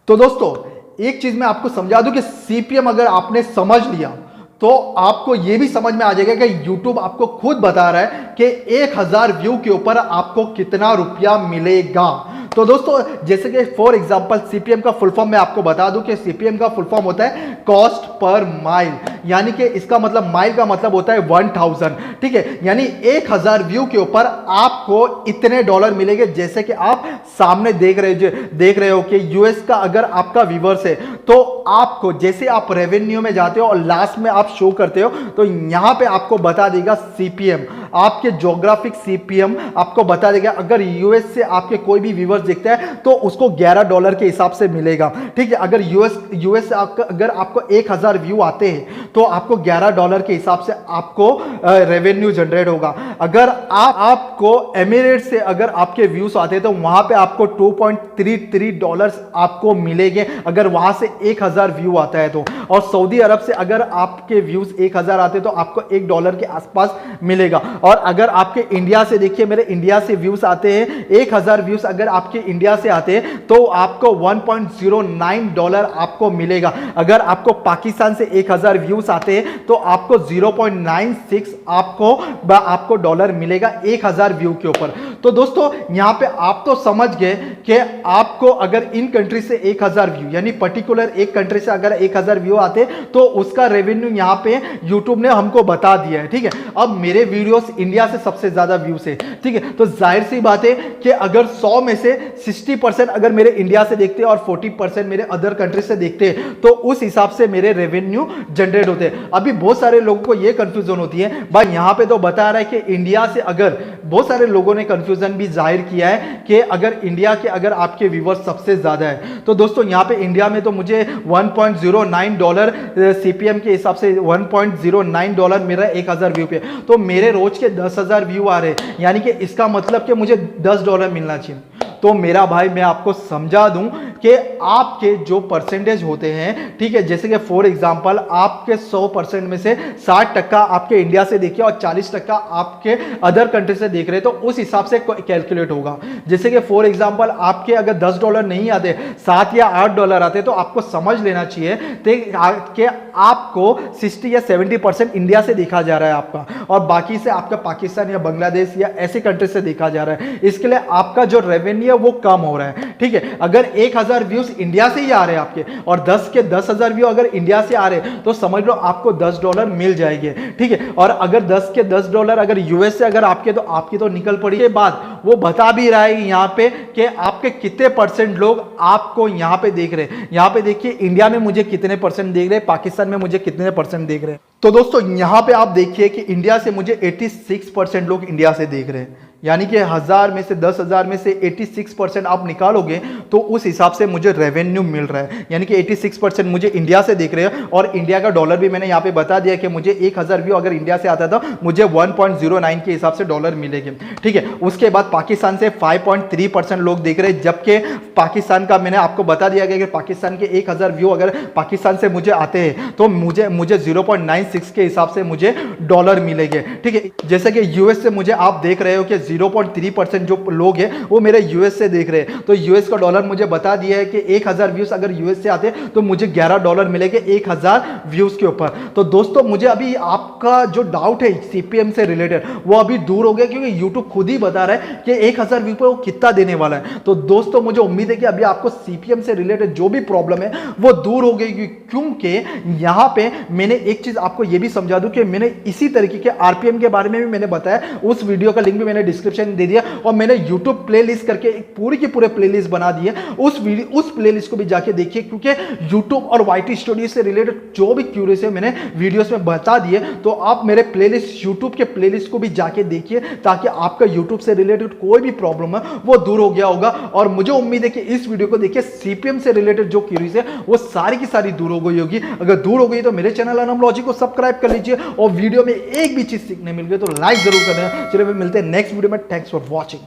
तो दोस्तों एक चीज मैं आपको समझा दूं कि सीपीएम अगर आपने समझ लिया तो आपको यह भी समझ में आ जाएगा कि YouTube आपको खुद बता रहा है कि 1000 व्यू के ऊपर आपको कितना रुपया मिलेगा। तो दोस्तों जैसे कि फॉर एग्जांपल सीपीएम का फुल फॉर्म मैं आपको बता दूं कि सीपीएम का फुल फॉर्म होता है कॉस्ट पर माइल, यानी कि इसका मतलब माइल का मतलब होता है 1000, ठीक है। यानी 1000 व्यू के ऊपर आपको इतने डॉलर मिलेंगे। जैसे कि आप सामने देख रहे हो कि यूएस का अगर आपका व्यूअर्स है तो आपको जैसे आप रेवेन्यू में जाते हो और लास्ट में आप शो करते हो तो यहां पे आपको बता देगा सीपीएम, आपके ज्योग्राफिक सीपीएम आपको बता देगा। अगर यूएस से आपके कोई भी व्यूअर्स दिखता है तो उसको $11 के हिसाब से मिलेगा, ठीक है। अगर यूएस से अगर आपको 1000 व्यू आते हैं तो आपको $11 के हिसाब से आपको रेवेन्यू जनरेट होगा। अगर आपको एमिरेट से अगर आपके व्यूज आते हैं तो वहां पे आपको $2.33 आपको मिलेंगे अगर वहां से 1000 व्यू आता है तो। और सऊदी अरब से अगर आपके व्यूज 1000 आते हैं तो आपको $1 के आसपास मिलेगा। और अगर आपके इंडिया से देखिए, मेरे इंडिया से व्यूज आते हैं 1000 व्यूज अगर आपके इंडिया से आते हैं तो आपको $1.09 आपको मिलेगा। अगर आपको पाकिस्तान से 1000 व्यूज आते हैं तो आपको 0.96 आपको डॉलर मिलेगा 1000 व्यू के ऊपर। तो दोस्तों यहां पे आप तो समझ गए कि आपको अगर इन कंट्री से 1000 व्यू यानी पर्टिकुलर एक कंट्री से अगर 1000 व्यू आते तो उसका रेवेन्यू यहां पे यूट्यूब ने हमको बता दिया है, ठीक है। अब मेरे वीडियोस इंडिया से सबसे ज्यादा व्यूज है, ठीक है। तो जाहिर सी बात है कि अगर 100 में से 60% अगर मेरे इंडिया से देखते हैं और 40% मेरे अदर कंट्री से देखते हैं तो उस हिसाब से मेरे रेवेन्यू जनरेट होते हैं। अभी बहुत सारे लोगों को यह कंफ्यूजन होती है, भाई यहां पे तो बता रहा है कि इंडिया से अगर, बहुत सारे लोगों ने कंफ्यूजन भी जाहिर किया है कि अगर इंडिया के अगर आपके व्यूअर्स सबसे ज्यादा है तो दोस्तों यहां पे इंडिया में तो मुझे $1.09 सीपीएम के हिसाब से $1.09 मेरा 1000 व्यू पे, तो मेरे रोज के 10,000 व्यू आ रहे हैं, यानी कि इसका मतलब कि मुझे $10 मिलना चाहिए। तो मेरा भाई मैं आपको समझा दूं कि आपके जो परसेंटेज होते हैं, ठीक है, जैसे कि फॉर एग्जांपल आपके 100% में से 60% आपके इंडिया से देखिए और 40% आपके अदर कंट्री से देख रहे हैं तो उस हिसाब से कैलकुलेट होगा। जैसे कि फॉर एग्जांपल आपके अगर $10 नहीं आते, 7 या $8 आते तो आपको समझ लेना चाहिए कि आपको 60 या 70% इंडिया से देखा जा रहा है आपका, और बाकी से आपका पाकिस्तान या बांग्लादेश या ऐसे कंट्री से देखा जा रहा है। इसके लिए आपका जो रेवेन्यू वो कम हो रहा है, ठीक है। अगर 1000 व्यूज इंडिया से ही आ रहे हैं आपके और 10,000 व्यू अगर इंडिया से आ रहे हैं तो समझ लो आपको $10 मिल जाएंगे, ठीक है। और अगर $10 अगर यूएस से अगर आपके तो आपकी तो निकल पड़ी के बाद वो बता भी रहा है यहां पे कि आपके कितने परसेंट लोग आपको यहां पे देख रहे हैं। यहां पे देखिए इंडिया में मुझे कितने परसेंट देख रहे हैं, पाकिस्तान में मुझे कितने परसेंट देख रहे हैं। तो दोस्तों यहां पे आप देखिए कि इंडिया से मुझे 86% लोग इंडिया से देख रहे हैं, यानी कि 1000 में से 10,000 में से 86% आप निकालोगे तो उस हिसाब से मुझे रेवेन्यू मिल रहा है। यानी कि 86% मुझे इंडिया से देख रहे हैं और इंडिया का डॉलर भी मैंने यहां पे बता दिया कि मुझे 1000 व्यू अगर इंडिया से आता था मुझे 1.09 के हिसाब से डॉलर मिलेंगे, ठीक है। उसके बाद पाकिस्तान से 5.3% लोग देख रहे हैं, जबकि पाकिस्तान का मैंने आपको बता दिया कि पाकिस्तान के 1000 व्यू अगर पाकिस्तान से मुझे आते हैं तो मुझे 0.96 के हिसाब से मुझे डॉलर मिलेंगे, ठीक है। जैसे कि यूएस से मुझे आप देख रहे हो कि 0.3% जो लोग हैं वो मेरे यूएस से देख रहे हैं, तो यूएस का डॉलर मुझे बता दिया है कि 1000 व्यूज अगर यूएस से आते हैं तो मुझे $11 मिलेंगे 1000 व्यूज के ऊपर। तो दोस्तों मुझे अभी आपका जो डाउट है सीपीएम से रिलेटेड वो अभी दूर हो गया, क्योंकि यूट्यूब खुद ही बता रहा है कि 1000 व्यू पर वो कितना देने वाला है। तो दोस्तों मुझे उम्मीद है कि अभी आपको सीपीएम से रिलेटेड जो भी प्रॉब्लम है वो दूर हो गई, क्योंकि यहां पे मैंने एक चीज आपको यह भी समझा दूं कि मैंने इसी तरीके के आरपीएम के बारे में भी मैंने बताया, उस वीडियो का लिंक भी मैंने डिस्क्रिप्शन दे दिया और मैंने YouTube प्लेलिस्ट करके एक पूरी की पूरे प्लेलिस्ट बना दी है। उस प्लेलिस्ट को भी जाके देखिए, क्योंकि YouTube और YT स्टूडियो से रिलेटेड जो भी क्यूरियस है मैंने वीडियोस में बता दिए। तो आप मेरे प्लेलिस्ट YouTube के प्लेलिस्ट को भी जाके देखिए ताकि आपका YouTube से रिलेटेड कोई भी प्रॉब्लम है वो दूर हो गया होगा। और मुझे उम्मीद है कि इस वीडियो को देखिए सीपीएम से रिलेटेड जो क्यूरियस है वो सारी की सारी दूर हो गई होगी। अगर दूर हो गई तो मेरे चैनल अनमोलॉजी को सब्सक्राइब कर लीजिए और वीडियो में एक भी चीज सीखने मिल गई तो लाइक जरूर करना। चलिए मिलते हैं नेक्स्ट वीडियो में। Thanks for watching.